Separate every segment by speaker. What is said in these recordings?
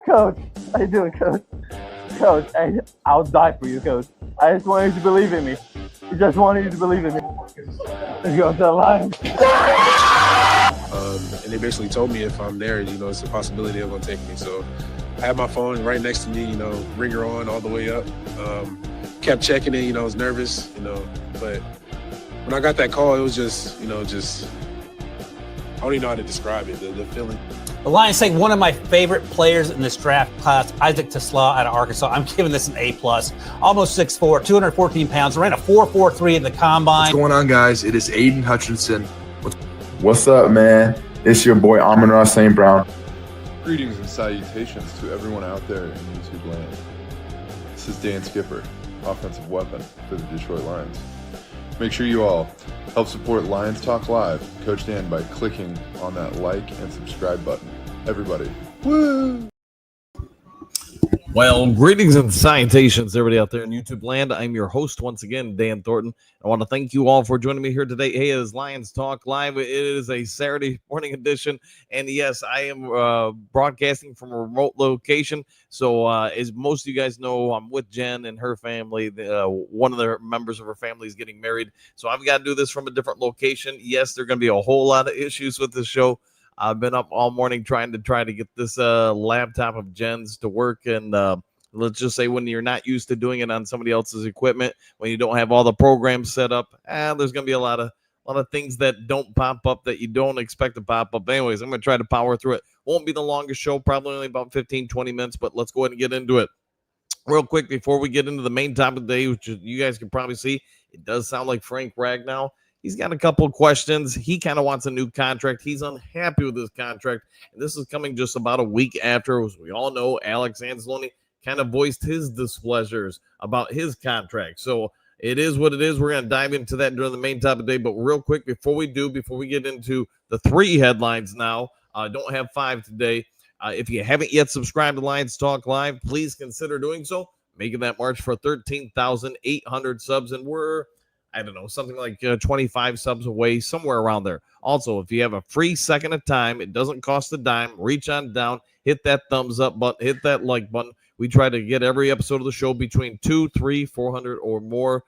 Speaker 1: Coach, how you doing, Coach? Coach, I'll die for you, Coach. I just want you to believe in me. I just want you to believe in me. Let's go to the Lions.
Speaker 2: And they basically told me if I'm there, it's a possibility they're going to take me. So I had my phone right next to me, ringer on all the way up. Kept checking it, I was nervous, but when I got that call, it was just, I don't even know how to describe it, the feeling.
Speaker 3: The Lions take one of my favorite players in this draft class, Isaac Tesla out of Arkansas. I'm giving this an A+. Almost 6'4", 214 pounds, ran a 4.43 in the combine.
Speaker 4: What's going on, guys? It is Aiden Hutchinson.
Speaker 5: What's up, man? It's your boy Amon-Ra St. Brown.
Speaker 6: Greetings and salutations to everyone out there in YouTube land. This is Dan Skipper, offensive weapon for the Detroit Lions. Make sure you all help support Lions Talk Live, Coach Dan, by clicking on that like and subscribe button. Everybody, woo!
Speaker 7: Well, greetings and salutations, everybody out there in YouTube land. I'm your host once again, Dan Thornton. I want to thank you all for joining me here today. Hey, it is Lions Talk Live. It is a Saturday morning edition, and yes, I am broadcasting from a remote location. So, as most of you guys know, I'm with Jen and her family. One of the members of her family is getting married, so I've got to do this from a different location. Yes, there are going to be a whole lot of issues with this show. I've been up all morning trying to get this laptop of Jen's to work, and let's just say when you're not used to doing it on somebody else's equipment, when you don't have all the programs set up, there's going to be a lot of things that don't pop up that you don't expect to pop up. Anyways, I'm going to try to power through it. Won't be the longest show, probably only about 15, 20 minutes, but let's go ahead and get into it. Real quick, before we get into the main topic of the day, which you guys can probably see, it does sound like Frank Ragnow. He's got a couple of questions. He kind of wants a new contract. He's unhappy with his contract. And this is coming just about a week after, as we all know, Alex Anzalone kind of voiced his displeasures about his contract. So it is what it is. We're going to dive into that during the main topic of the day. But real quick, before we get into the 3 headlines now, I don't have 5 today. If you haven't yet subscribed to Lions Talk Live, please consider doing so. Making that march for 13,800 subs. And we're something like 25 subs away, somewhere around there. Also, if you have a free second of time, it doesn't cost a dime. Reach on down, hit that thumbs up button, hit that like button. We try to get every episode of the show between 200, 300, 400 or more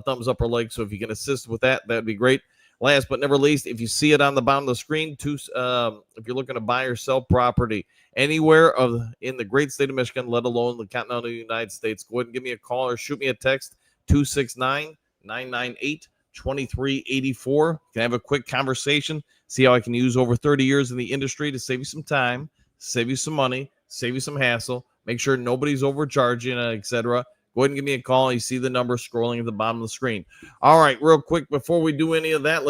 Speaker 7: thumbs up or likes. So if you can assist with that, that'd be great. Last but never least, if you see it on the bottom of the screen, if you're looking to buy or sell property anywhere in the great state of Michigan, let alone the continental United States, go ahead and give me a call or shoot me a text, 269-998-2384. Can have a quick conversation, see how I can use over 30 years in the industry to save you some time, save you some money, save you some hassle, make sure nobody's overcharging, etc. Go ahead and give me a call. You see the number scrolling at the bottom of the screen. All right, real quick, before we do any of that,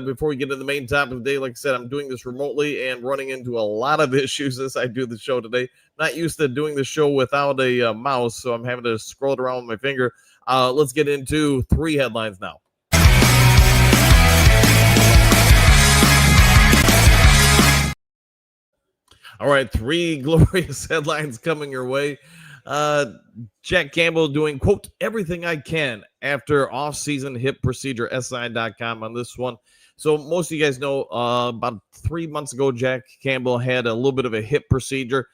Speaker 7: before we get to the main topic of the day, like I said, I'm doing this remotely and running into a lot of issues as I do the show today. Not used to doing the show without a mouse, so I'm having to scroll it around with my finger. Let's get into 3 headlines now. All right, 3 glorious headlines coming your way. Jack Campbell doing, quote, everything I can after off-season hip procedure, SI.com on this one. So most of you guys know about 3 months ago, Jack Campbell had a little bit of a hip procedure,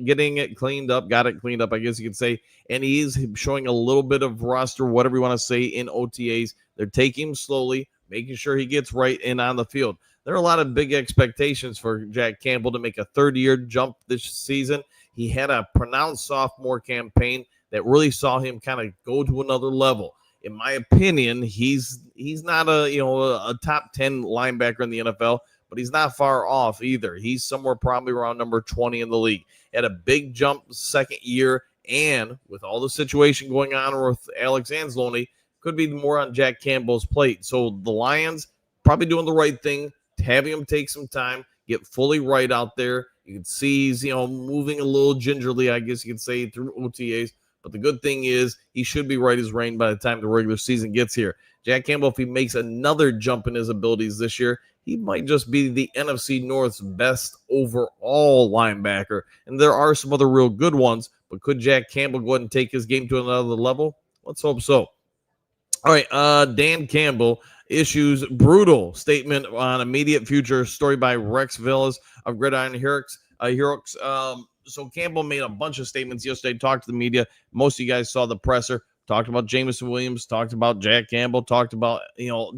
Speaker 7: getting it cleaned up, I guess you could say, and he is showing a little bit of roster, whatever you want to say, in OTAs. They're taking him slowly, making sure he gets right and on the field. There are a lot of big expectations for Jack Campbell to make a third-year jump this season. He had a pronounced sophomore campaign that really saw him kind of go to another level. In my opinion, he's not a top 10 linebacker in the NFL, but he's not far off either. He's somewhere probably around number 20 in the league. Had a big jump second year, and with all the situation going on with Alex Anzalone, could be more on Jack Campbell's plate. So the Lions probably doing the right thing, having him take some time, get fully right out there. You can see he's, moving a little gingerly, I guess you could say, through OTAs. But the good thing is he should be right as rain by the time the regular season gets here. Jack Campbell, if he makes another jump in his abilities this year, he might just be the NFC North's best overall linebacker. And there are some other real good ones, but could Jack Campbell go ahead and take his game to another level? Let's hope so. All right, Dan Campbell issues brutal statement on immediate future, story by Rex Villas of Gridiron Herrick's. Heroes. So Campbell made a bunch of statements yesterday, talked to the media. Most of you guys saw the presser, talked about Jameson Williams, talked about Jack Campbell, talked about,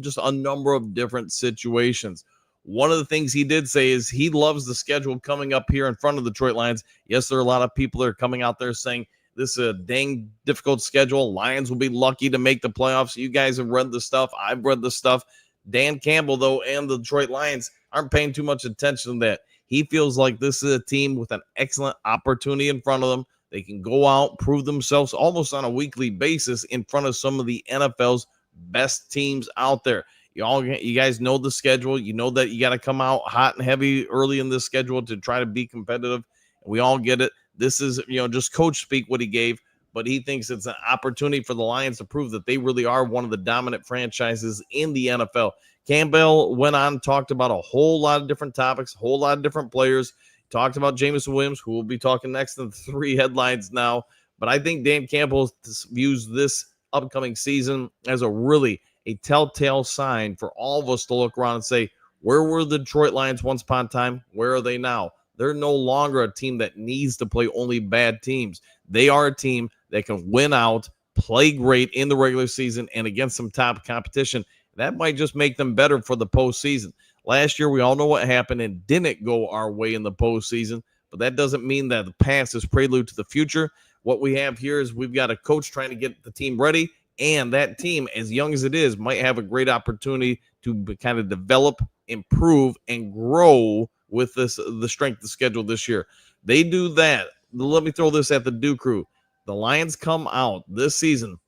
Speaker 7: just a number of different situations. One of the things he did say is he loves the schedule coming up here in front of the Detroit Lions. Yes, there are a lot of people that are coming out there saying this is a dang difficult schedule. Lions will be lucky to make the playoffs. You guys have read the stuff. I've read the stuff. Dan Campbell, though, and the Detroit Lions aren't paying too much attention to that. He feels like this is a team with an excellent opportunity in front of them. They can go out, prove themselves almost on a weekly basis in front of some of the NFL's best teams out there. You guys know the schedule. You know that you got to come out hot and heavy early in this schedule to try to be competitive. We all get it. This is, just coach speak what he gave, but he thinks it's an opportunity for the Lions to prove that they really are one of the dominant franchises in the NFL. Campbell went on, talked about a whole lot of different topics, a whole lot of different players. Talked about Jameson Williams, who will be talking next in 3 headlines now. But I think Dan Campbell views this upcoming season as a telltale sign for all of us to look around and say, where were the Detroit Lions once upon a time? Where are they now? They're no longer a team that needs to play only bad teams. They are a team that can win out, play great in the regular season and against some top competition. That might just make them better for the postseason. Last year, we all know what happened and didn't go our way in the postseason, but that doesn't mean that the past is prelude to the future. What we have here is we've got a coach trying to get the team ready, and that team, as young as it is, might have a great opportunity to kind of develop, improve, and grow with the strength of the schedule this year. They do that. Let me throw this at the Dew Crew. The Lions come out this season.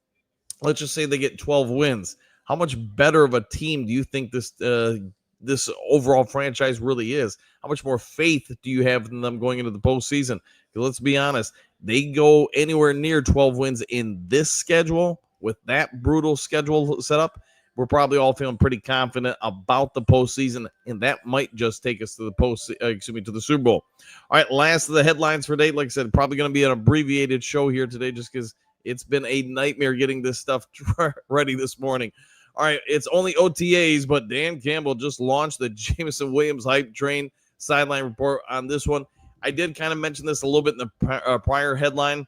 Speaker 7: Let's just say they get 12 wins. How much better of a team do you think this overall franchise really is? How much more faith do you have in them going into the postseason? Let's be honest. They go anywhere near 12 wins in this schedule with that brutal schedule set up. We're probably all feeling pretty confident about the postseason, and that might just take us to the Super Bowl. All right, last of the headlines for today. Like I said, probably going to be an abbreviated show here today just because it's been a nightmare getting this stuff ready this morning. All right, it's only OTAs, but Dan Campbell just launched the Jameson Williams hype train sideline report on this one. I did kind of mention this a little bit in the prior headline.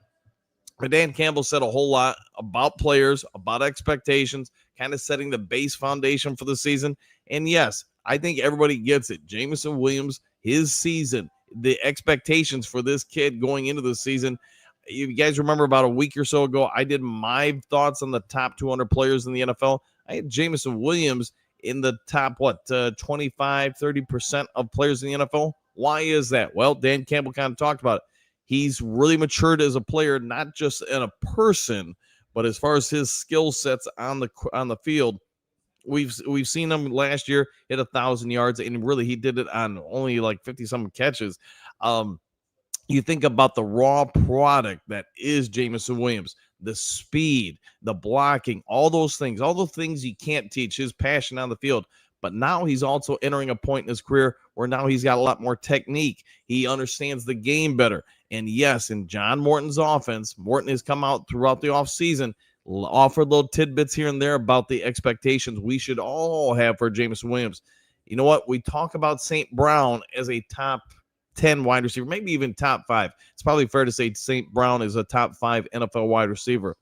Speaker 7: But Dan Campbell said a whole lot about players, about expectations, kind of setting the base foundation for the season. And yes, I think everybody gets it. Jameson Williams, his season, the expectations for this kid going into the season. You guys remember about a week or so ago, I did my thoughts on the top 200 players in the NFL. I had Jameson Williams in the top, 25, 30% of players in the NFL. Why is that? Well, Dan Campbell kind of talked about it. He's really matured as a player, not just in a person, but as far as his skill sets on the field. We've seen him last year hit 1,000 yards, and really he did it on only like 50-some catches. You think about the raw product that is Jameson Williams, the speed, the blocking, all the things you can't teach, his passion on the field. But now he's also entering a point in his career where now he's got a lot more technique. He understands the game better. And yes, in John Morton's offense, Morton has come out throughout the offseason, offered little tidbits here and there about the expectations we should all have for Jameson Williams. You know what? We talk about St. Brown as a top 10 wide receiver, maybe even top 5. It's probably fair to say St. Brown is a top 5 NFL wide receiver.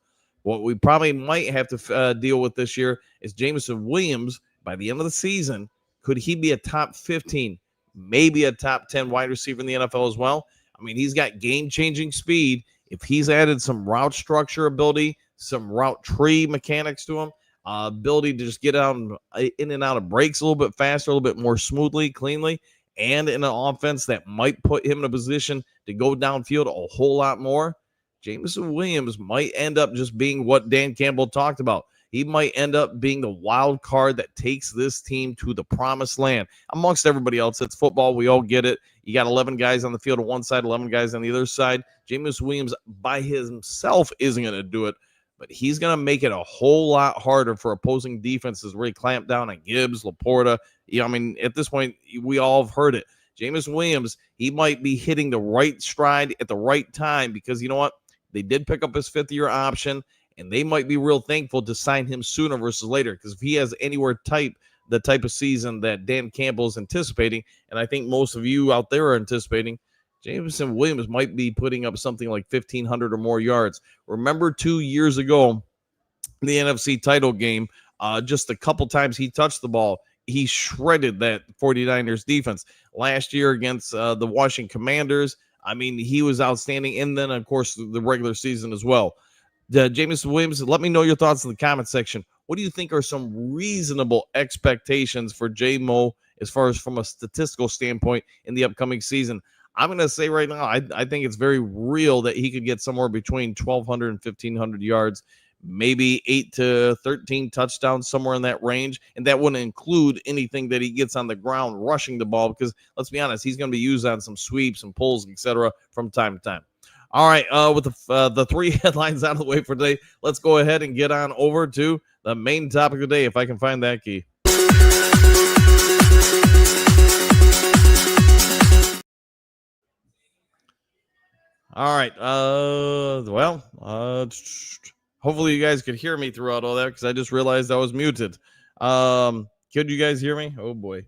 Speaker 7: What we probably might have to deal with this year is Jameson Williams. By the end of the season, could he be a top 15, maybe a top 10 wide receiver in the NFL as well? I mean, he's got game-changing speed. If he's added some route structure ability, some route tree mechanics to him, ability to just get out in and out of breaks a little bit faster, a little bit more smoothly, cleanly, and in an offense that might put him in a position to go downfield a whole lot more, Jameson Williams might end up just being what Dan Campbell talked about. He might end up being the wild card that takes this team to the promised land. Amongst everybody else, it's football. We all get it. You got 11 guys on the field on one side, 11 guys on the other side. Jameson Williams by himself isn't going to do it, but he's going to make it a whole lot harder for opposing defenses really clamp down on Gibbs, Laporta. I mean, at this point, we all have heard it. Jameson Williams, he might be hitting the right stride at the right time because you know what? They did pick up his 5th-year option. And they might be real thankful to sign him sooner versus later because if he has anywhere the type of season that Dan Campbell is anticipating, and I think most of you out there are anticipating, Jameson Williams might be putting up something like 1,500 or more yards. Remember 2 years ago in the NFC title game, just a couple times he touched the ball, he shredded that 49ers defense. Last year against the Washington Commanders, I mean, he was outstanding. And then, of course, the regular season as well. Jameson Williams, let me know your thoughts in the comment section. What do you think are some reasonable expectations for J-Mo as far as from a statistical standpoint in the upcoming season? I'm going to say right now, I think it's very real that he could get somewhere between 1,200 and 1,500 yards, maybe 8 to 13 touchdowns, somewhere in that range. And that wouldn't include anything that he gets on the ground rushing the ball, because let's be honest, he's going to be used on some sweeps and pulls, etc. from time to time. All right, with the three headlines out of the way for today, let's go ahead and get on over to the main topic of the day, if I can find that key. All right. Hopefully you guys could hear me throughout all that, because I just realized I was muted. Could you guys hear me? Oh boy.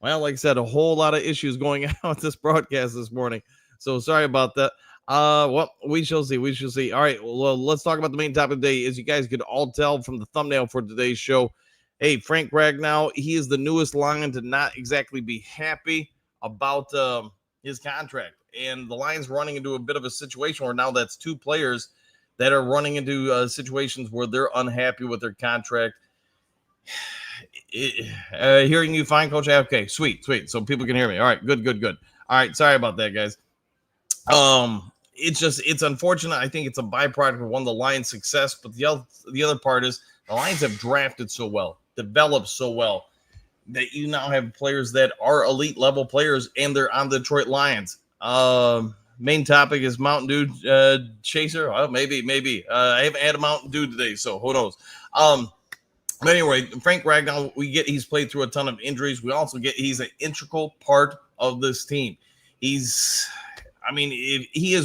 Speaker 7: Well, like I said, a whole lot of issues going on with this broadcast this morning, so sorry about that. Well, we shall see. We shall see. All right. Well, let's talk about the main topic of the day. As you guys could all tell from the thumbnail for today's show, hey, Frank Ragnow, he is the newest Lion to not exactly be happy about his contract. And the Lions running into a bit of a situation where now that's two players that are running into situations where they're unhappy with their contract. Hearing you fine, Coach? Okay, sweet. So people can hear me. All right, good. All right, sorry about that, guys. It's unfortunate. I think it's a byproduct of one of the Lions' success, but the other part is the Lions have drafted so well, developed so well, that you now have players that are elite level players, and they're on the Detroit Lions. Main topic is Mountain Dew chaser. Well, maybe. I haven't had a Mountain Dew today, so who knows? But anyway, Frank Ragnow, he's played through a ton of injuries. We also get he's an integral part of this team. He is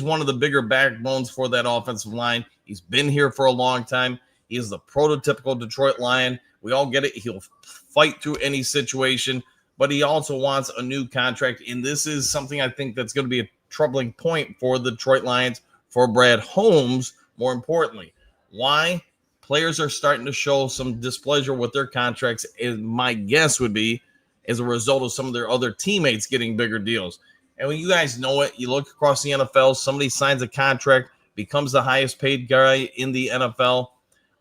Speaker 7: one of the bigger backbones for that offensive line. He's been here for a long time. He is the prototypical Detroit Lion. We all get it. He'll fight through any situation, but he also wants a new contract. And this is something I think that's going to be a troubling point for the Detroit Lions, for Brad Holmes, more importantly. Why? Players are starting to show some displeasure with their contracts, and my guess would be as a result of some of their other teammates getting bigger deals. And when you guys know it, you look across the NFL, somebody signs a contract, becomes the highest paid guy in the NFL.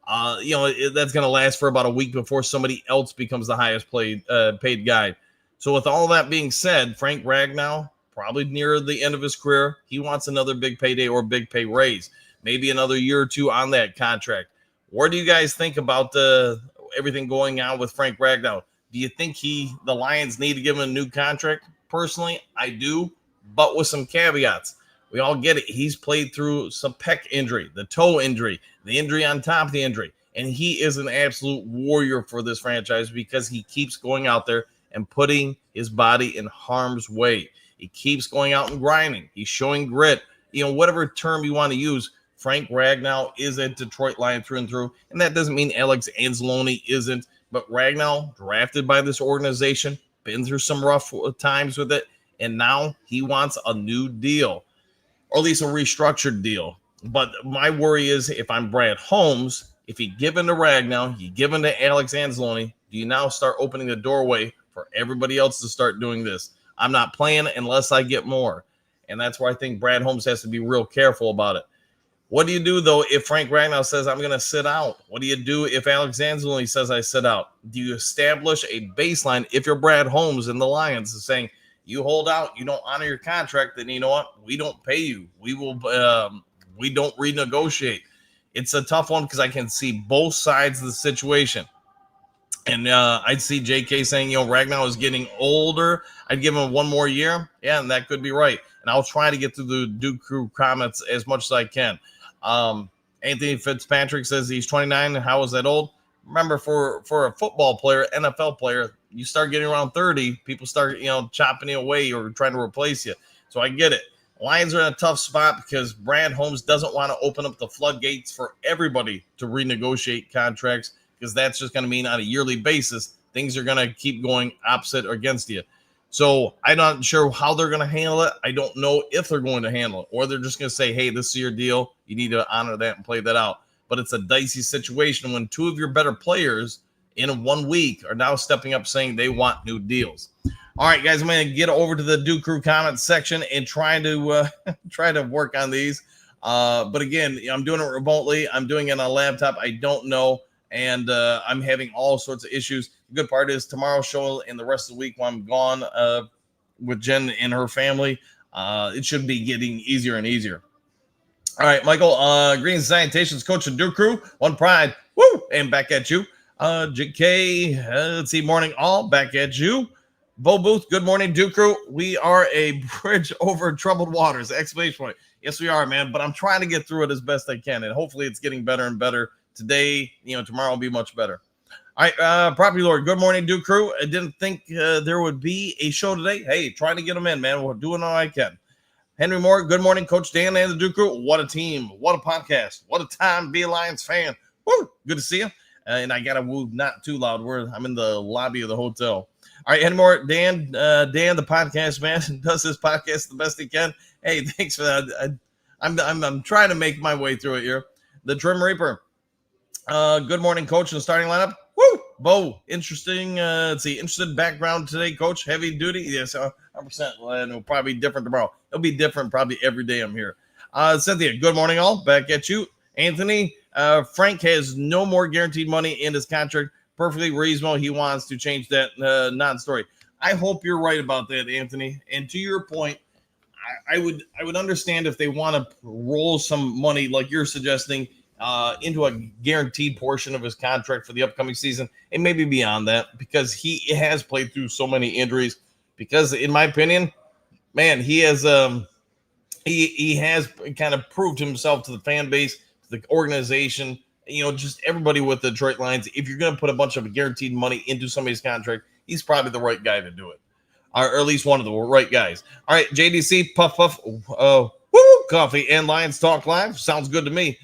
Speaker 7: That's going to last for about a week before somebody else becomes the highest paid guy. So with all that being said, Frank Ragnow, probably near the end of his career, he wants another big payday or big pay raise, maybe another year or two on that contract. What do you guys think about everything going on with Frank Ragnow? Do you think the Lions need to give him a new contract? Personally, I do, but with some caveats. We all get it. He's played through some pec injury, the toe injury, the injury on top of the injury, and he is an absolute warrior for this franchise because he keeps going out there and putting his body in harm's way. He keeps going out and grinding. He's showing grit. Whatever term you want to use, Frank Ragnow is a Detroit Lion through and through, and that doesn't mean Alex Anzalone isn't, but Ragnow, drafted by this organization, been through some rough times with it, and now he wants a new deal, or at least a restructured deal. But my worry is, if I'm Brad Holmes, if you give in to Ragnow, you give in to Alex Anzalone, do you now start opening the doorway for everybody else to start doing this? I'm not playing unless I get more. And that's where I think Brad Holmes has to be real careful about it. What do you do, though, if Frank Ragnow says, I'm going to sit out? What do you do if Alex Anzalone says, I sit out? Do you establish a baseline if you're Brad Holmes and the Lions is saying, you hold out, you don't honor your contract, then you know what? We don't pay you. We don't renegotiate. It's a tough one because I can see both sides of the situation. And I'd see JK saying, Ragnow is getting older. I'd give him one more year. Yeah, and that could be right. And I'll try to get through the Duke Crew comments as much as I can. Anthony Fitzpatrick says he's 29. How is that old? Remember, for a football player, NFL player, you start getting around 30, people start, chopping you away or trying to replace you. So I get it. Lions are in a tough spot because Brad Holmes doesn't want to open up the floodgates for everybody to renegotiate contracts, because that's just going to mean on a yearly basis, things are going to keep going opposite or against you. So I'm not sure how they're going to handle it. I don't know if they're going to handle it, or they're just going to say, hey, this is your deal. You need to honor that and play that out. But it's a dicey situation when two of your better players in 1 week are now stepping up saying they want new deals. All right, guys, I'm going to get over to the Duke Crew comments section and try to work on these. But again, I'm doing it remotely. I'm doing it on a laptop. I don't know. And I'm having all sorts of issues. The good part is tomorrow's show and the rest of the week when I'm gone with Jen and her family, it should be getting easier and easier. All right, Michael, Green Sanitation's coach of Duke Crew, one pride. Woo! And back at you. JK, let's see, morning all, back at you. Bo Booth, good morning, Duke Crew. We are a bridge over troubled waters, exclamation point. Yes, we are, man, but I'm trying to get through it as best I can, and hopefully it's getting better and better. Today, tomorrow will be much better. All right, Property Lord, good morning, Duke Crew. I didn't think there would be a show today. Hey, trying to get them in, man. We're doing all I can. Henry Moore, good morning, Coach Dan and the Duke Crew. What a team. What a podcast. What a time to be a Lions fan. Woo, good to see you. And I got to move not too loud. I'm in the lobby of the hotel. All right, Henry Moore, Dan, the podcast man, does this podcast the best he can. Hey, thanks for that. I'm trying to make my way through it here. The Trim Reaper. Good morning, Coach, in the starting lineup. Woo! Bo, interesting. Let's see, interesting background today, Coach. Heavy duty. Yes, 100%. And it'll probably be different tomorrow. It'll be different probably every day I'm here. Cynthia, good morning, all. Back at you. Anthony, Frank has no more guaranteed money in his contract. Perfectly reasonable. He wants to change that non-story. I hope you're right about that, Anthony. And to your point, I would understand if they want to roll some money like you're suggesting into a guaranteed portion of his contract for the upcoming season and maybe beyond that, because he has played through so many injuries. Because in my opinion, man, he has he has kind of proved himself to the fan base, to the organization, just everybody with the Detroit Lions. If you're going to put a bunch of guaranteed money into somebody's contract, he's probably the right guy to do it, or at least one of the right guys. All right, JDC, puff, coffee and Lions Talk Live. Sounds good to me.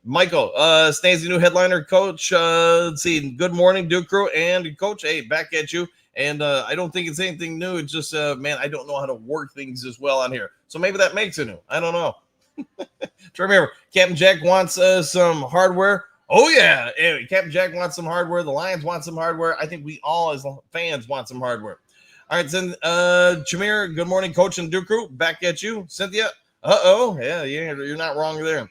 Speaker 7: Michael, Stan's the new headliner, Coach. Let's see. Good morning, Duke Crew and Coach. Hey, back at you. And I don't think it's anything new. It's just, man, I don't know how to work things as well on here. So maybe that makes it new. I don't know. Remember, Captain Jack wants some hardware. Oh, yeah. Anyway, Captain Jack wants some hardware. The Lions want some hardware. I think we all as fans want some hardware. All right, then, Jameer, good morning, Coach and Duke Crew. Back at you. Cynthia, yeah, you're not wrong there.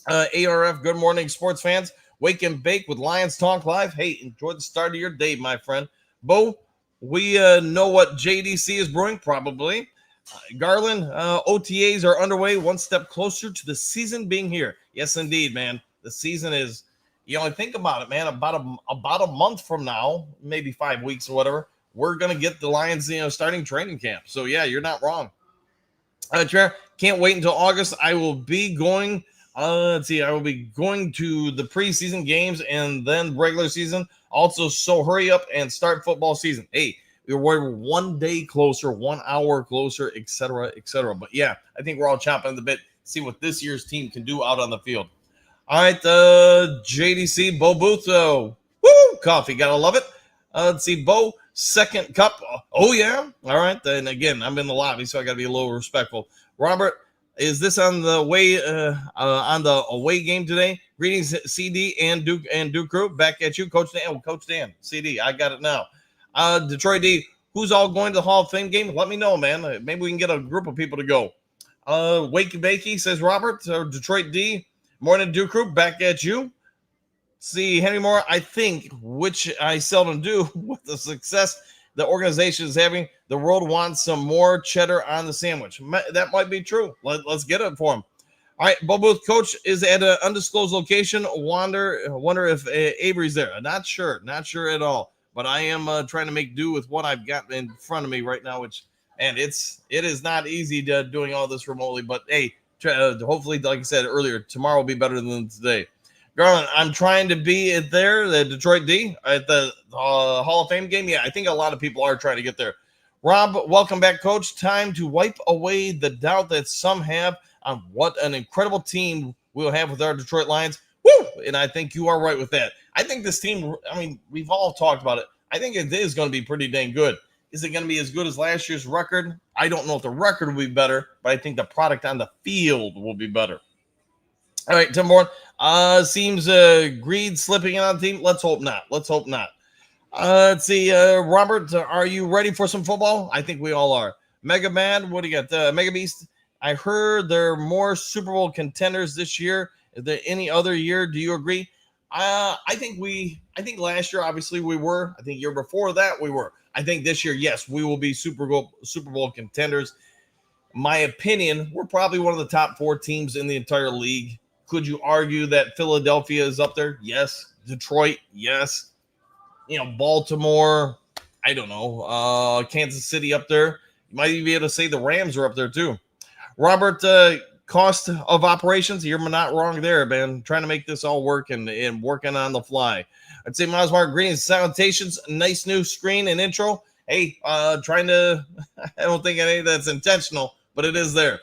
Speaker 7: ARF, good morning, sports fans. Wake and bake with Lions Talk Live. Hey, enjoy the start of your day, my friend. Bo, we know what JDC is brewing, probably. Garland, OTAs are underway, one step closer to the season being here. Yes, indeed, man. The season is, think about it, man. About a month from now, maybe 5 weeks or whatever, we're going to get the Lions, starting training camp. So, yeah, you're not wrong. Can't wait until August. I will be going... let's see. I will be going to the preseason games and then regular season. Also, so hurry up and start football season. Hey, we're 1 day closer, 1 hour closer, et cetera, et cetera. But yeah, I think we're all chomping at the bit. See what this year's team can do out on the field. All right, JDC, Bo Booth. Coffee. Gotta love it. Let's see, Bo, second cup. Oh, yeah. All right. Then again, I'm in the lobby, so I got to be a little respectful. Robert, is this on the way on the away game today? Greetings, CD and Duke Crew. Back at you, Coach Dan. Oh, Coach Dan, CD. I got it now. Detroit D. Who's all going to the Hall of Fame game? Let me know, man. Maybe we can get a group of people to go. Wakey Bakey, says Robert. Detroit D. Morning, Duke Crew. Back at you. See, Henry Moore, I think, which I seldom do, with the success the organization is having, the world wants some more cheddar on the sandwich. That might be true. Let's get it for him. All right, Bo Booth, Coach is at an undisclosed location. Wonder if Avery's there. Not sure at all. But I am trying to make do with what I've got in front of me right now, it is not easy doing all this remotely. But hey, hopefully, like I said earlier, tomorrow will be better than today. Garland, I'm trying to be there, the Detroit D, at the Hall of Fame game. Yeah, I think a lot of people are trying to get there. Rob, welcome back, Coach. Time to wipe away the doubt that some have on what an incredible team we'll have with our Detroit Lions. Woo! And I think you are right with that. I think this team, we've all talked about it. I think it is going to be pretty dang good. Is it going to be as good as last year's record? I don't know if the record will be better, but I think the product on the field will be better. All right, Tim Bourne. Seems greed slipping in on the team. Let's hope not. Let's see. Robert, are you ready for some football? I think we all are. Mega Man, what do you got? Mega Beast, I heard there are more Super Bowl contenders this year than any other year. Do you agree? I think last year, obviously, we were. I think year before that, we were. I think this year, yes, we will be Super Bowl contenders. My opinion, we're probably one of the top 4 teams in the entire league. Could you argue that Philadelphia is up there? Yes. Detroit, yes. Baltimore, I don't know. Kansas City up there. You might even be able to say the Rams are up there too. Robert, cost of operations, you're not wrong there, man. Trying to make this all work and working on the fly. I'd say Miles Mark, greetings, salutations, nice new screen and intro. Hey, trying to, I don't think any of that's intentional, but it is there.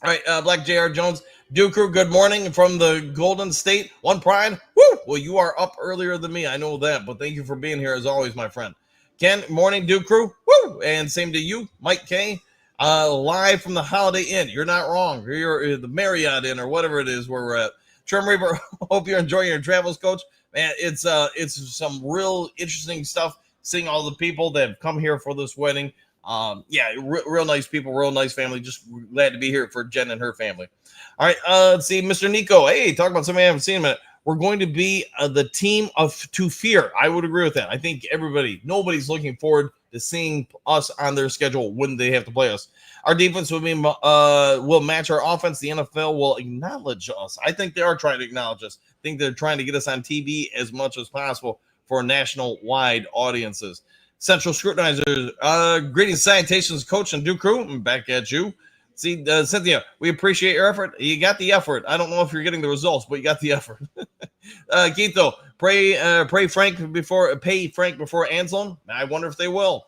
Speaker 7: All right, Black J.R. Jones, Duke Crew, good morning from the Golden State. One Pride. Woo! Well, you are up earlier than me. I know that, but thank you for being here as always, my friend. Ken, morning, Duke Crew. Woo! And same to you, Mike K. Live from the Holiday Inn. You're not wrong. You're the Marriott Inn or whatever it is where we're at. Trim Reaper, hope you're enjoying your travels, Coach. Man, it's some real interesting stuff. Seeing all the people that have come here for this wedding. Real nice people, real nice family. Just glad to be here for Jen and her family. All right, let's see, Mr. Nico. Hey, talk about somebody I haven't seen in a minute. We're going to be the team to fear. I would agree with that. I think nobody's looking forward to seeing us on their schedule when they have to play us. Our defense will match our offense. The NFL will acknowledge us. I think they are trying to acknowledge us. I think they're trying to get us on TV as much as possible for national-wide audiences. Central Scrutinizers, greetings, salutations, Coach and Duke Crew. I'm back at you. See, Cynthia, we appreciate your effort. You got the effort. I don't know if you're getting the results, but you got the effort. Keito, pay Frank before Anselm. I wonder if they will.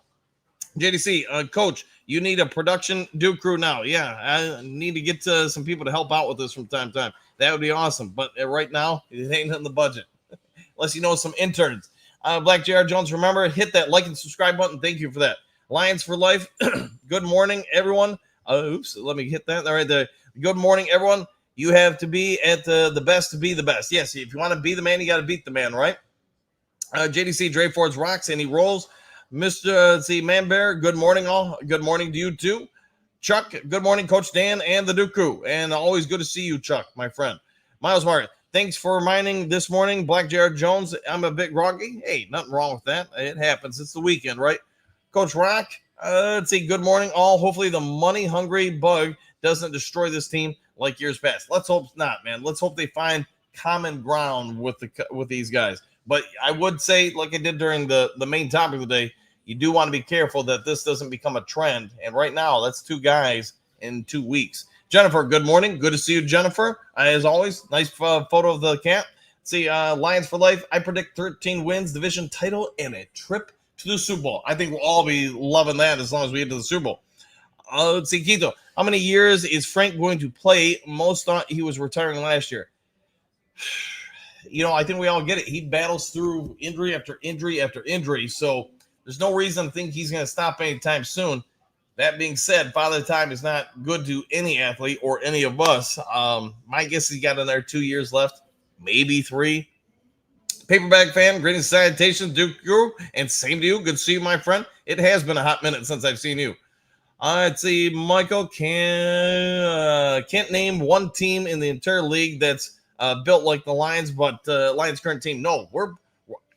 Speaker 7: JDC, Coach, you need a production Duke Crew now. Yeah, I need to get some people to help out with this from time to time. That would be awesome. But right now, it ain't in the budget. Unless you know some interns. Black J.R. Jones, remember, hit that like and subscribe button. Thank you for that. Lions for Life, good morning, everyone. Let me hit that. All right, good morning, everyone. You have to be at the best to be the best. Yes, if you want to be the man, you got to beat the man, right? JDC Dre Ford's rocks and he rolls. Mr. Man Bear, good morning, all. Good morning to you, too. Chuck, good morning, Coach Dan and the Duke Crew. And always good to see you, Chuck, my friend. Miles Martin, thanks for reminding this morning, Black Jared Jones. I'm a bit groggy. Hey, nothing wrong with that. It happens. It's the weekend, right? Coach Rock, let's see. Good morning, all. Hopefully the money-hungry bug doesn't destroy this team like years past. Let's hope not, man. Let's hope they find common ground with these guys. But I would say, like I did during the main topic of the day, you do want to be careful that this doesn't become a trend. And right now, that's 2 guys in 2 weeks. Jennifer, good morning. Good to see you, Jennifer. As always, nice photo of the cat. See, Lions for Life. I predict 13 wins, division title, and a trip to the Super Bowl. I think we'll all be loving that as long as we get to the Super Bowl. Let's see, Quito. How many years is Frank going to play? Most thought he was retiring last year. I think we all get it. He battles through injury after injury after injury. So there's no reason to think he's going to stop anytime soon. That being said, Father Time is not good to any athlete or any of us. My guess is he got another 2 years left, maybe 3. Paperback fan, greetings, salutations, Duke Crew, and same to you. Good to see you, my friend. It has been a hot minute since I've seen you. Let's see, Michael can't name one team in the entire league that's built like the Lions, but Lions' current team. No, we're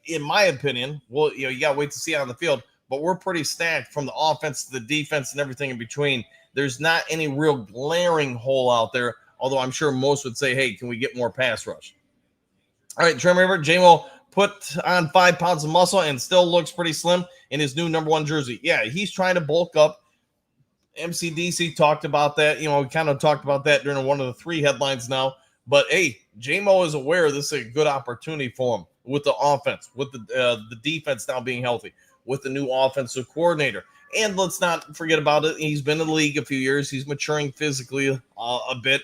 Speaker 7: in my opinion. Well, you got to wait to see it on the field, but we're pretty stacked from the offense to the defense and everything in between. There's not any real glaring hole out there, although I'm sure most would say, hey, can we get more pass rush? All right, Trem River, J-Mo put on 5 pounds of muscle and still looks pretty slim in his new number 1 jersey. Yeah, he's trying to bulk up. MCDC talked about that. We kind of talked about that during one of the 3 headlines now. But, hey, J-Mo is aware this is a good opportunity for him with the offense, with the defense now being healthy, with the new offensive coordinator. And let's not forget about it. He's been in the league a few years. He's maturing physically a bit.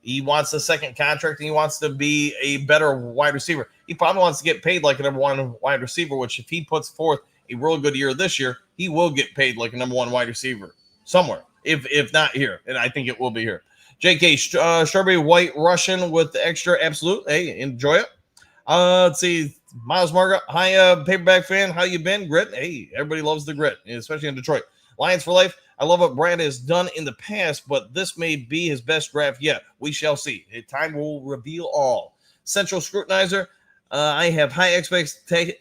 Speaker 7: He wants a second contract, and he wants to be a better wide receiver. He probably wants to get paid like a number 1 wide receiver, which if he puts forth a real good year this year, he will get paid like a number one wide receiver somewhere, if not here. And I think it will be here. JK, Strawberry White Russian with the extra absolute. Hey, enjoy it. Let's see. Miles Margaret, hi, paperback fan. How you been? Grit. Hey, everybody loves the grit, especially in Detroit. Lions for life. I love what Brad has done in the past, but this may be his best draft yet. We shall see. Time will reveal all. Central Scrutinizer. I have high expectations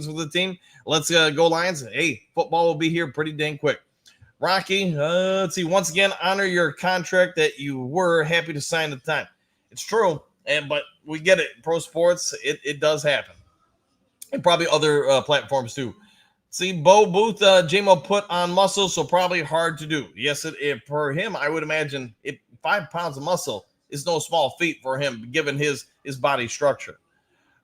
Speaker 7: for the team. Let's go Lions. Hey, football will be here pretty dang quick. Rocky, let's see. Once again, honor your contract that you were happy to sign at the time. It's true, but we get it. Pro sports, it does happen. And probably other platforms too. See, Bo Booth, JMO put on muscle, so probably hard to do. Yes, for him, I would imagine 5 pounds of muscle is no small feat for him, given his body structure.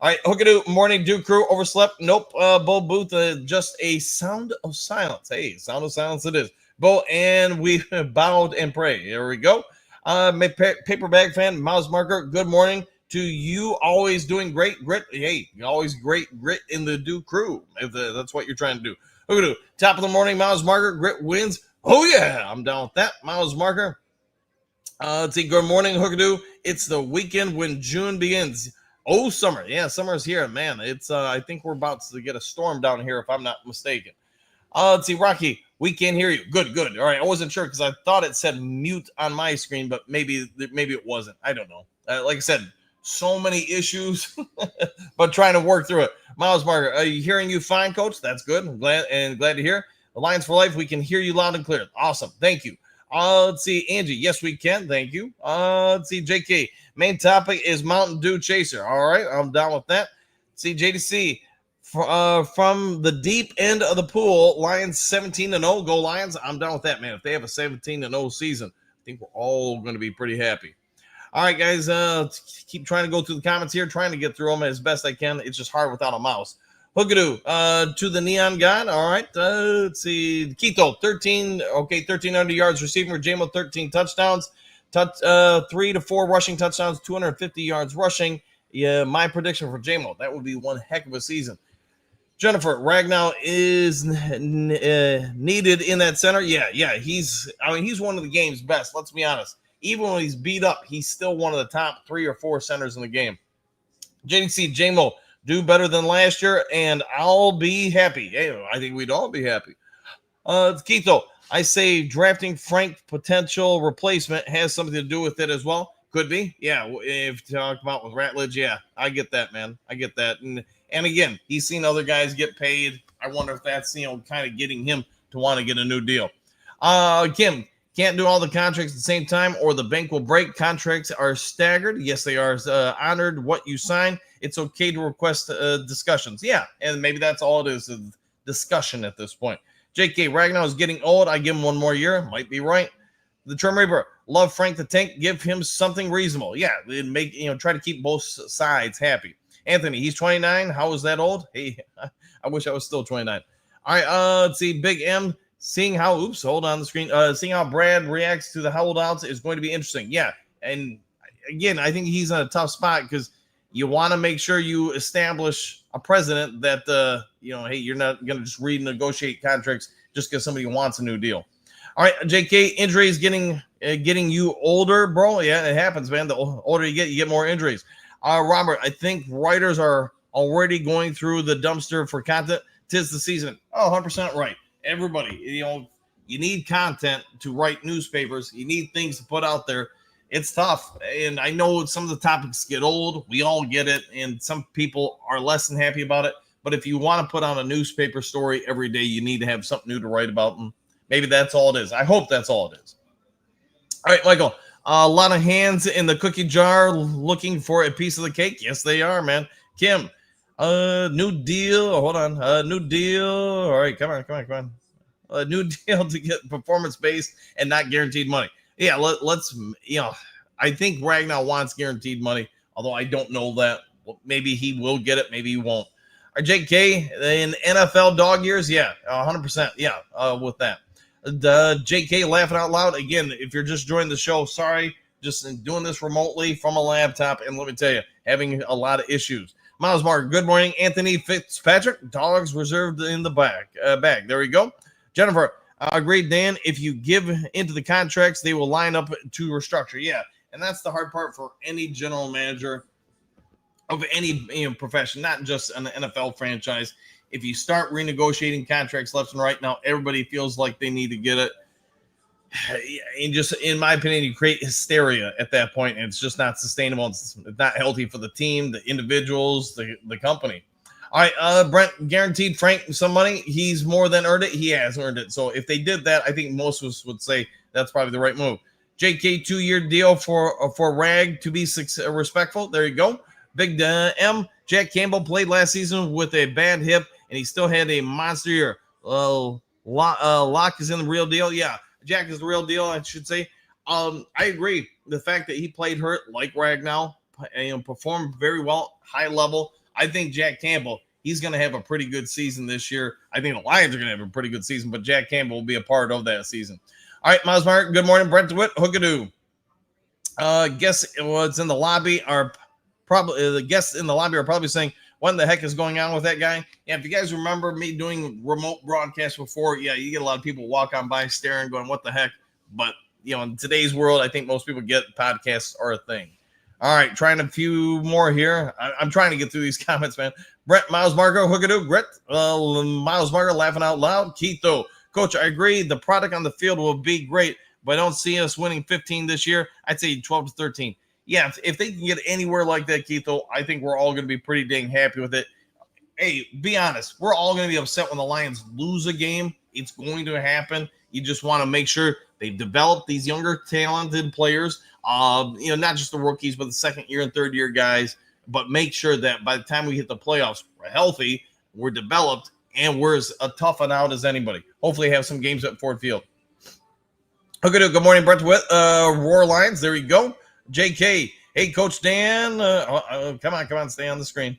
Speaker 7: All right, Hookadoo, morning, Duke crew, overslept. Nope, Bo Booth, just a sound of silence. Hey, sound of silence it is. Bo, and we bowed and pray. Here we go. Paper bag fan, Miles Marker, good morning to you. Always doing great. Grit. Hey, always great grit in the Duke crew, if that's what you're trying to do. Hookadoo, top of the morning, Miles Marker, grit wins. Oh, yeah, I'm down with that, Miles Marker. Let's see, good morning, Hookadoo. It's the weekend when June begins. Oh, summer. Yeah, summer is here, man. It's I think we're about to get a storm down here, if I'm not mistaken. Let's see, Rocky, we can't hear you. Good. All right, I wasn't sure because I thought it said mute on my screen, but maybe it wasn't. I don't know. Like I said, so many issues, but trying to work through it. Miles Marker, are you hearing you fine, Coach? That's good. I'm glad to hear. Alliance for Life, we can hear you loud and clear. Awesome. Thank you. Let's see, Angie. Yes, we can. Thank you. Let's see, JK. Main topic is Mountain Dew Chaser. All right, I'm down with that. See, JDC. From the deep end of the pool, Lions 17-0. Go Lions. I'm down with that, man. If they have a 17-0 season, I think we're all going to be pretty happy. All right, guys, keep trying to go through the comments here, trying to get through them as best I can. It's just hard without a mouse. Hookadoo, to the Neon God. All right, let's see. Keto, 1,300 yards receiving for JMO, 13 touchdowns, 3 to 4 rushing touchdowns, 250 yards rushing. Yeah, my prediction for JMO, that would be one heck of a season. Jennifer, Ragnow is needed in that center. Yeah, he's one of the game's best. Let's be honest. Even when he's beat up, he's still one of the top 3 or 4 centers in the game. JDC, JMO, do better than last year, and I'll be happy. Hey, I think we'd all be happy. Keito, I say drafting Frank potential replacement has something to do with it as well. Could be. Yeah, if you talk about with Ratledge, yeah, I get that, man. I get that. And again, he's seen other guys get paid. I wonder if that's, kind of getting him to want to get a new deal. Kim, can't do all the contracts at the same time or the bank will break. Contracts are staggered. Yes, they are. Honored what you sign. It's okay to request discussions. Yeah, and maybe that's all it is, a discussion at this point. JK, Ragnow is getting old. I give him 1 more year. Might be right. The Trim Reaper, love Frank the Tank. Give him something reasonable. Yeah, try to keep both sides happy. Anthony, he's 29. How is that old? Hey, I wish I was still 29. All right, let's see. Big M, seeing how Brad reacts to the holdouts is going to be interesting. Yeah, and again, I think he's in a tough spot because you want to make sure you establish a president that, hey, you're not going to just renegotiate contracts just because somebody wants a new deal. All right, JK, injuries getting you older, bro. Yeah, it happens, man. The older you get more injuries. Robert, I think writers are already going through the dumpster for content. 'Tis the season. Oh, 100% right. Everybody, you need content to write newspapers. You need things to put out there. It's tough. And I know some of the topics get old. We all get it. And some people are less than happy about it. But if you want to put out a newspaper story every day, you need to have something new to write about. And maybe that's all it is. I hope that's all it is. All right, Michael. A lot of hands in the cookie jar looking for a piece of the cake. Yes, they are, man. Kim, new deal. Hold on. New deal. All right, come on. A new deal to get performance-based and not guaranteed money. Yeah, let's, I think Ragnow wants guaranteed money, although I don't know that. Maybe he will get it. Maybe he won't. All right, JK, in NFL dog years, yeah, 100%. Yeah, with that. JK laughing out loud. Again, if you're just joining the show, sorry, just doing this remotely from a laptop. And let me tell you, having a lot of issues. Miles Mark, good morning. Anthony Fitzpatrick, dogs reserved in the bag. There we go. Jennifer, agreed, Dan. If you give into the contracts, they will line up to restructure. Yeah, and that's the hard part for any general manager of any profession, not just an NFL franchise. If you start renegotiating contracts left and right, now everybody feels like they need to get it. And just, in my opinion, you create hysteria at that point, and it's just not sustainable. It's not healthy for the team, the individuals, the company. All right, Brent guaranteed Frank some money. He's more than earned it. He has earned it. So if they did that, I think most of us would say that's probably the right move. JK 2-year deal for Rag to be respectful. There you go. Big M. Jack Campbell played last season with a bad hip, and he still had a monster year. Locke is in the real deal. Yeah, Jack is the real deal, I should say. I agree. The fact that he played hurt like Ragnow and performed very well, high level. I think Jack Campbell, he's going to have a pretty good season this year. I think the Lions are going to have a pretty good season, but Jack Campbell will be a part of that season. All right, Miles Mark, good morning. Brent DeWitt, hookadoo. Guess what's in the lobby are probably the guests in the lobby are probably saying, what the heck is going on with that guy? Yeah, if you guys remember me doing remote broadcasts before, yeah, you get a lot of people walk on by staring, going, what the heck? But, in today's world, I think most people get podcasts are a thing. All right, trying a few more here. I'm trying to get through these comments, man. Brett, Miles Margo, hookadoo, Brett, Miles Margo laughing out loud. Keith, though, Coach, I agree. The product on the field will be great, but I don't see us winning 15 this year. I'd say 12 to 13. Yeah, if they can get anywhere like that, Keith, I think we're all going to be pretty dang happy with it. Hey, be honest. We're all going to be upset when the Lions lose a game. It's going to happen. You just want to make sure they've developed these younger, talented players, not just the rookies, but the second year and third year guys, but make sure that by the time we hit the playoffs, we're healthy, we're developed, and we're as tough and out as anybody. Hopefully have some games at Ford Field. Okay, good morning, Brett Witt. Roar Lions, there you go. JK, hey, Coach Dan. Come on, stay on the screen.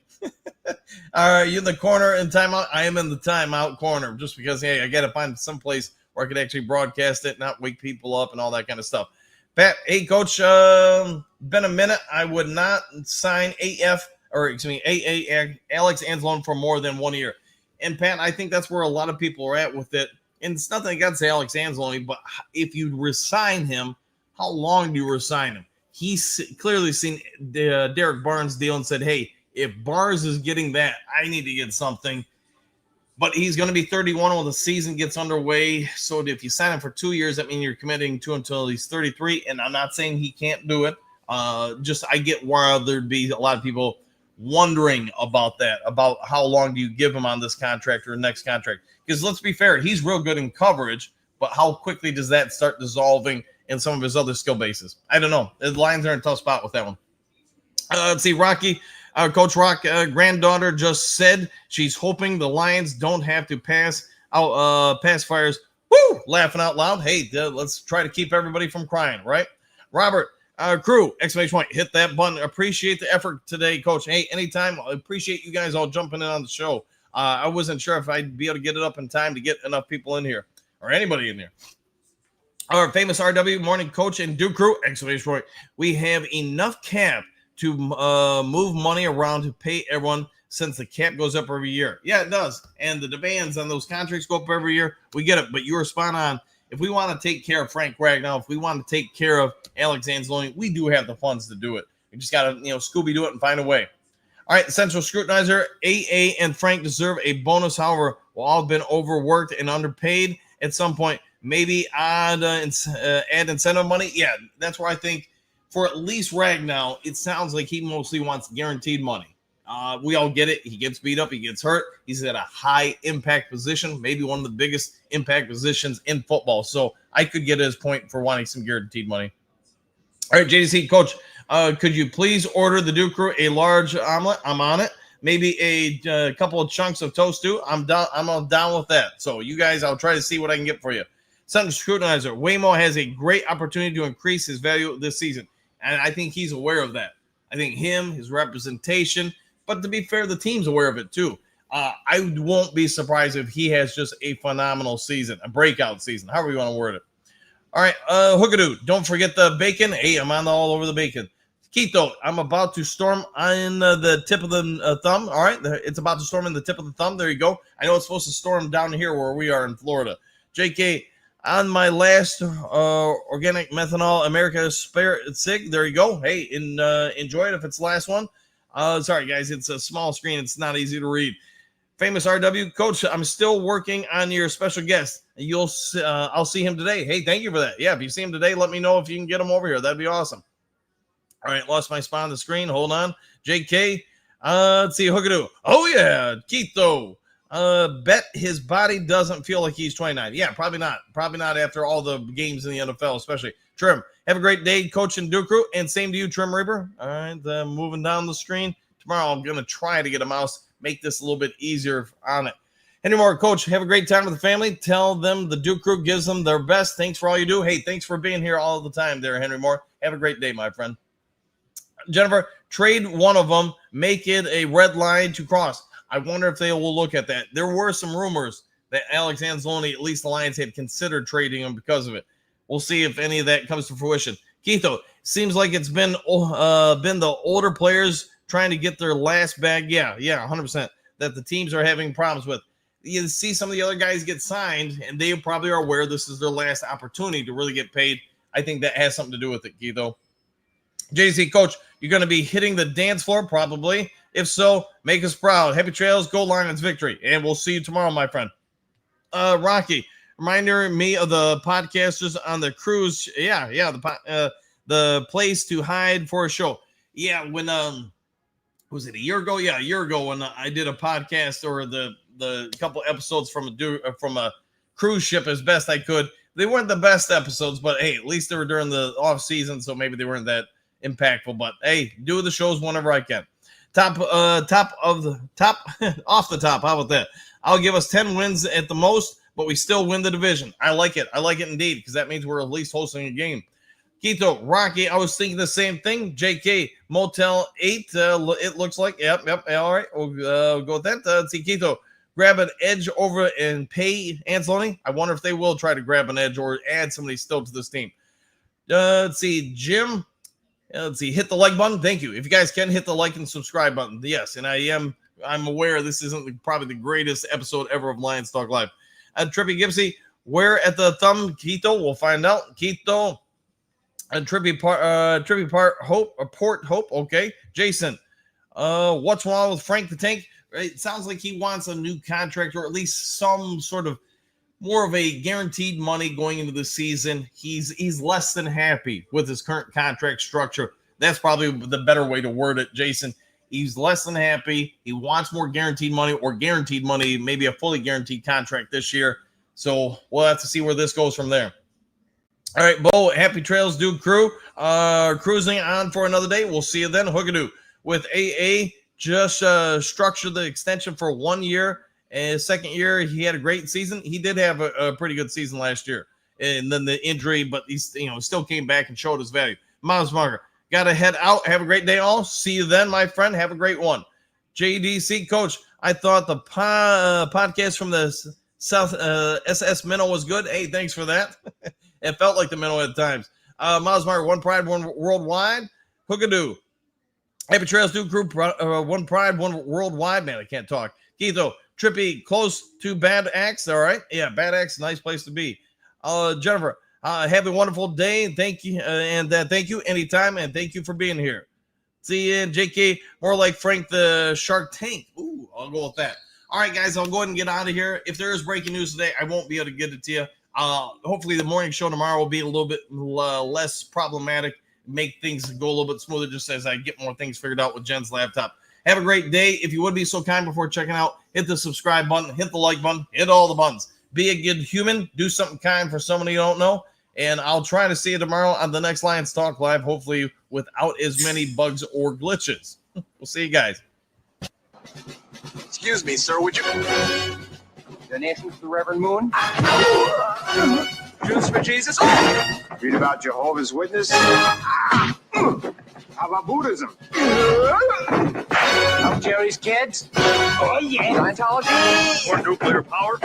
Speaker 7: All right, you in the corner in timeout? I am in the timeout corner just because, hey, I got to find some place where I could actually broadcast it, not wake people up and all that kind of stuff. Pat, hey, Coach, been a minute. I would not sign AA Alex Anzalone for more than 1 year. And, Pat, I think that's where a lot of people are at with it. And it's nothing against Alex Anzalone, but if you resign him, how long do you resign him? He's clearly seen Derek Barnes' deal and said, hey, if Barnes is getting that, I need to get something. But he's going to be 31 when the season gets underway. So if you sign him for 2 years, that means you're committing to until he's 33. And I'm not saying he can't do it. I get why there'd be a lot of people wondering about that, about how long do you give him on this contract or next contract? Because let's be fair, he's real good in coverage, but how quickly does that start dissolving in some of his other skill bases? I don't know. The Lions are in a tough spot with that one. Let's see, Rocky. Coach Rock, granddaughter just said she's hoping the Lions don't have to pass fires. Woo! Laughing out loud. Hey, let's try to keep everybody from crying, right? Robert, crew, exclamation point. Hit that button. Appreciate the effort today, Coach. Hey, anytime. I appreciate you guys all jumping in on the show. I wasn't sure if I'd be able to get it up in time to get enough people in here or anybody in there. Our famous RW morning coach and Duke crew, exclamation point. We have enough cap to move money around to pay everyone since the cap goes up every year. Yeah, it does. And the demands on those contracts go up every year. We get it, but you were spot on. If we want to take care of Frank Ragnow, if we want to take care of Alex Anzalone, we do have the funds to do it. We just got to, Scooby do it and find a way. All right, Central Scrutinizer, AA and Frank deserve a bonus. However, we've all been overworked and underpaid at some point. Maybe add incentive money. Yeah, that's where I think for at least Ragnow, it sounds like he mostly wants guaranteed money. We all get it. He gets beat up. He gets hurt. He's at a high impact position, maybe one of the biggest impact positions in football. So I could get his point for wanting some guaranteed money. All right, JDC, Coach, could you please order the Duke crew a large omelet? I'm on it. Maybe a couple of chunks of toast too. I'm down with that. So you guys, I'll try to see what I can get for you. Central Scrutinizer, Waymo has a great opportunity to increase his value this season. And I think he's aware of that. I think his representation, but to be fair, the team's aware of it too. I won't be surprised if he has just a phenomenal season, a breakout season, however you want to word it. All right, Hookadoo, don't forget the bacon. Hey, I'm on all over the bacon. Keto, I'm about to storm on the tip of the thumb. All right, it's about to storm in the tip of the thumb. There you go. I know it's supposed to storm down here where we are in Florida. JK, on my last organic methanol America Spare Sig. There you go. Hey, enjoy it if it's the last one. Sorry, guys, it's a small screen. It's not easy to read. Famous RW Coach, I'm still working on your special guest. I'll see him today. Hey, thank you for that. Yeah, if you see him today, let me know if you can get him over here. That'd be awesome. All right, lost my spot on the screen. Hold on. JK, let's see. Hookadoo. Oh, yeah. Keto. Bet his body doesn't feel like he's 29. Yeah, probably not. Probably not after all the games in the NFL, especially. Trim, have a great day, Coach and Duke Crew. And same to you, Trim Reaper. All right, moving down the screen. Tomorrow I'm going to try to get a mouse, make this a little bit easier on it. Anymore, Coach, have a great time with the family. Tell them the Duke Crew gives them their best. Thanks for all you do. Hey, thanks for being here all the time there, Henry Moore. Have a great day, my friend. Jennifer, trade one of them, make it a red line to cross. I wonder if they will look at that. There were some rumors that Alex Anzalone, at least the Lions, had considered trading him because of it. We'll see if any of that comes to fruition. Keito, seems like it's been the older players trying to get their last bag. Yeah, 100%. That the teams are having problems with. You see some of the other guys get signed, and they probably are aware this is their last opportunity to really get paid. I think that has something to do with it, Keito. JC, Coach, you're going to be hitting the dance floor probably. If so, make us proud. Happy trails, go Lions victory. And we'll see you tomorrow, my friend. Rocky, reminder me of the podcasters on the cruise. Yeah, the place to hide for a show. Yeah, when was it a year ago? Yeah, a year ago when I did a podcast or the couple episodes from a cruise ship as best I could. They weren't the best episodes, but hey, at least they were during the off season, so maybe they weren't that impactful. But hey, do the shows whenever I can. Off the top. How about that? I'll give us 10 wins at the most, but we still win the division. I like it. I like it indeed, because that means we're at least hosting a game. Keto, Rocky, I was thinking the same thing. JK, Motel 8, it looks like. Yep. All right, we'll go with that. Let's see, Keto, grab an edge over and pay Anzalone. I wonder if they will try to grab an edge or add somebody still to this team. Let's see, Jim. Let's see, hit the like button. Thank you. If you guys can hit the like and subscribe button. Yes, and I'm aware this isn't probably the greatest episode ever of Lions Talk Live. Trippy Gipsy, where at the thumb, Keto? We'll find out. Keto. Trippy part Port Hope. Okay. Jason, what's wrong with Frank the Tank? It sounds like he wants a new contract, or at least some sort of more of a guaranteed money going into the season. He's less than happy with his current contract structure. That's probably the better way to word it, Jason. He's less than happy. He wants more guaranteed money, or guaranteed money, maybe a fully guaranteed contract this year. So we'll have to see where this goes from there. All right, Bo, happy trails, Duke Crew. Cruising on for another day. We'll see you then. Hookadoo. With AA, just structured the extension for 1 year. And second year, he had a great season. He did have a pretty good season last year. And then the injury, but he's still came back and showed his value. Miles Marker, got to head out. Have a great day, all. See you then, my friend. Have a great one. JDC, Coach, I thought the podcast from the South SS Minnow was good. Hey, thanks for that. It felt like the Minnow at times. Miles Marker, one pride, one worldwide. Hookadoo. Happy Trails, Duke Crew, one pride, one worldwide. Man, I can't talk. Keito, Trippy, close to Bad Axe. All right. Yeah, Bad Axe, nice place to be. Jennifer, have a wonderful day. Thank you. And thank you anytime. And thank you for being here. See you, JK, more like Frank the Shark Tank. Ooh, I'll go with that. All right, guys, I'll go ahead and get out of here. If there is breaking news today, I won't be able to get it to you. Hopefully the morning show tomorrow will be a little bit less problematic, make things go a little bit smoother just as I get more things figured out with Jen's laptop. Have a great day. If you would be so kind before checking out, hit the subscribe button, hit the like button, hit all the buttons. Be a good human. Do something kind for someone you don't know. And I'll try to see you tomorrow on the next Lions Talk Live, hopefully without as many bugs or glitches. We'll see you guys.
Speaker 8: Excuse me, sir, would you... Donations to the Reverend Moon? Jews for Jesus? Read about Jehovah's Witness? How about Buddhism? Help Jerry's kids? Oh, yeah. Scientology? Or nuclear power?